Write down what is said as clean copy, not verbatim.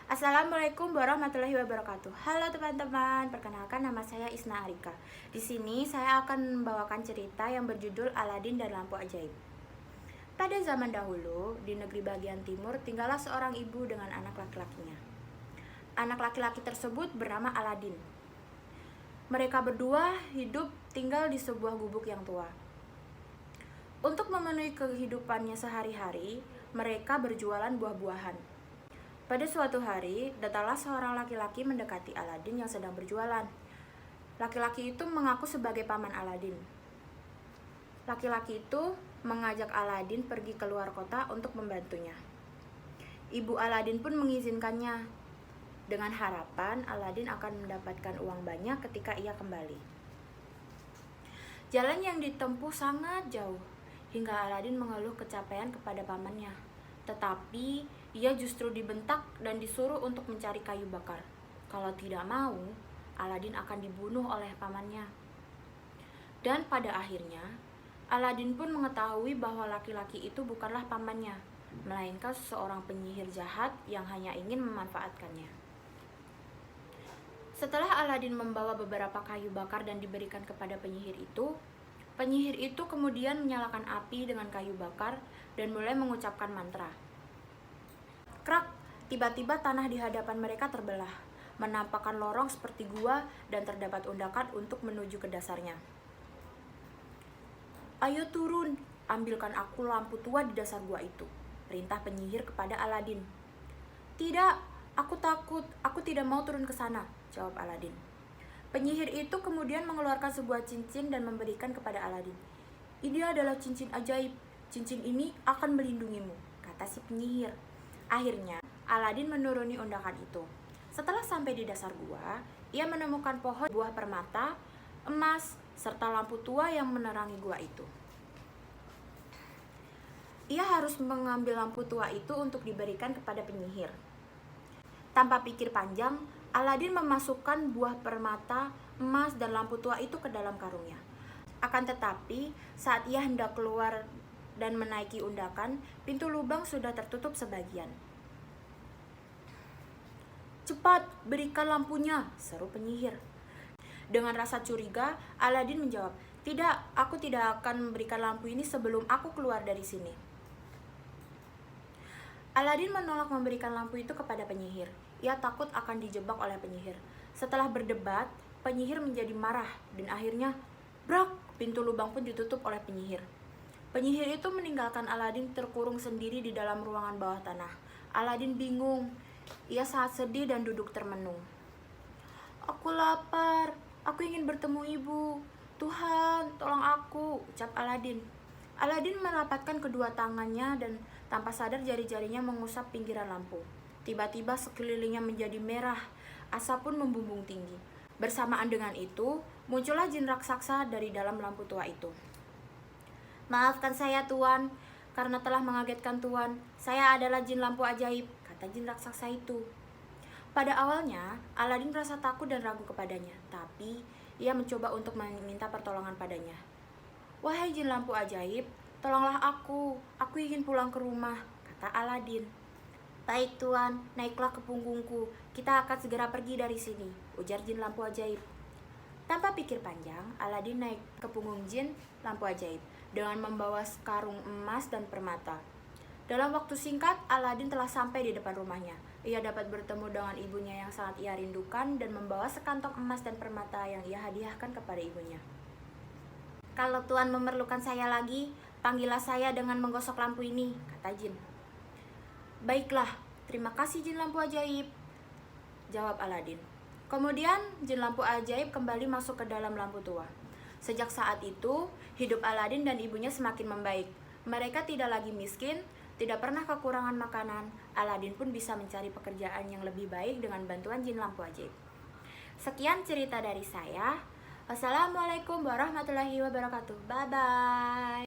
Assalamualaikum warahmatullahi wabarakatuh. Halo teman-teman, perkenalkan nama saya Isna Arika. Di sini saya akan membawakan cerita yang berjudul Aladin dan Lampu Ajaib. Pada zaman dahulu, di negeri bagian timur tinggallah seorang ibu dengan anak laki-lakinya. Anak laki-laki tersebut bernama Aladin. Mereka berdua hidup tinggal di sebuah gubuk yang tua. Untuk memenuhi kehidupannya sehari-hari, mereka berjualan buah-buahan. Pada suatu hari, datanglah seorang laki-laki mendekati Aladin yang sedang berjualan. Laki-laki itu mengaku sebagai paman Aladin. Laki-laki itu mengajak Aladin pergi keluar kota untuk membantunya. Ibu Aladin pun mengizinkannya, dengan harapan Aladin akan mendapatkan uang banyak ketika ia kembali. Jalan yang ditempuh sangat jauh, hingga Aladin mengeluh kecapean kepada pamannya. Tetapi ia justru dibentak dan disuruh untuk mencari kayu bakar. Kalau tidak mau, Aladin akan dibunuh oleh pamannya. Dan pada akhirnya, Aladin pun mengetahui bahwa laki-laki itu bukanlah pamannya, melainkan seorang penyihir jahat yang hanya ingin memanfaatkannya. Setelah Aladin membawa beberapa kayu bakar dan diberikan kepada penyihir itu kemudian menyalakan api dengan kayu bakar dan mulai mengucapkan mantra. Krak, tiba-tiba tanah di hadapan mereka terbelah, menampakkan lorong seperti gua dan terdapat undakan untuk menuju ke dasarnya. Ayo turun, ambilkan aku lampu tua di dasar gua itu, perintah penyihir kepada Aladin. Tidak, aku takut, aku tidak mau turun ke sana, jawab Aladin. Penyihir itu kemudian mengeluarkan sebuah cincin dan memberikan kepada Aladin. Ini adalah cincin ajaib, cincin ini akan melindungimu, kata si penyihir. Akhirnya, Aladin menuruni undakan itu. Setelah sampai di dasar gua, ia menemukan pohon buah permata, emas, serta lampu tua yang menerangi gua itu. Ia harus mengambil lampu tua itu untuk diberikan kepada penyihir. Tanpa pikir panjang, Aladin memasukkan buah permata, emas, dan lampu tua itu ke dalam karungnya. Akan tetapi, saat ia hendak keluar dan menaiki undakan, pintu lubang sudah tertutup sebagian. Cepat, berikan lampunya, seru penyihir. Dengan rasa curiga, Aladin menjawab, tidak, aku tidak akan memberikan lampu ini sebelum aku keluar dari sini. Aladin menolak memberikan lampu itu kepada penyihir. Ia takut akan dijebak oleh penyihir. Setelah berdebat, penyihir menjadi marah dan akhirnya, brak, pintu lubang pun ditutup oleh penyihir. Penyihir itu meninggalkan Aladin terkurung sendiri di dalam ruangan bawah tanah. Aladin bingung. Ia sangat sedih dan duduk termenung. Aku lapar, aku ingin bertemu ibu. Tuhan, tolong aku, ucap Aladin. Aladin merapatkan kedua tangannya dan tanpa sadar jari-jarinya mengusap pinggiran lampu. Tiba-tiba sekelilingnya menjadi merah, asap pun membumbung tinggi. Bersamaan dengan itu, muncullah jin raksasa dari dalam lampu tua itu. Maafkan saya Tuan, karena telah mengagetkan Tuan. Saya adalah jin lampu ajaib, kata jin raksasa itu. Pada awalnya, Aladin merasa takut dan ragu kepadanya, tapi ia mencoba untuk meminta pertolongan padanya. Wahai jin lampu ajaib, tolonglah aku ingin pulang ke rumah, kata Aladin. Baik Tuan, naiklah ke punggungku, kita akan segera pergi dari sini, ujar jin lampu ajaib. Tanpa pikir panjang, Aladin naik ke punggung jin lampu ajaib dengan membawa karung emas dan permata. Dalam waktu singkat, Aladin telah sampai di depan rumahnya. Ia dapat bertemu dengan ibunya yang sangat ia rindukan dan membawa sekantong emas dan permata yang ia hadiahkan kepada ibunya. Kalau Tuan memerlukan saya lagi, panggillah saya dengan menggosok lampu ini, kata jin. Baiklah, terima kasih jin lampu ajaib, jawab Aladin. Kemudian jin lampu ajaib kembali masuk ke dalam lampu tua. Sejak saat itu, hidup Aladin dan ibunya semakin membaik. Mereka tidak lagi miskin, tidak pernah kekurangan makanan. Aladin pun bisa mencari pekerjaan yang lebih baik dengan bantuan jin lampu ajaib. Sekian cerita dari saya. Wassalamualaikum warahmatullahi wabarakatuh. Bye-bye.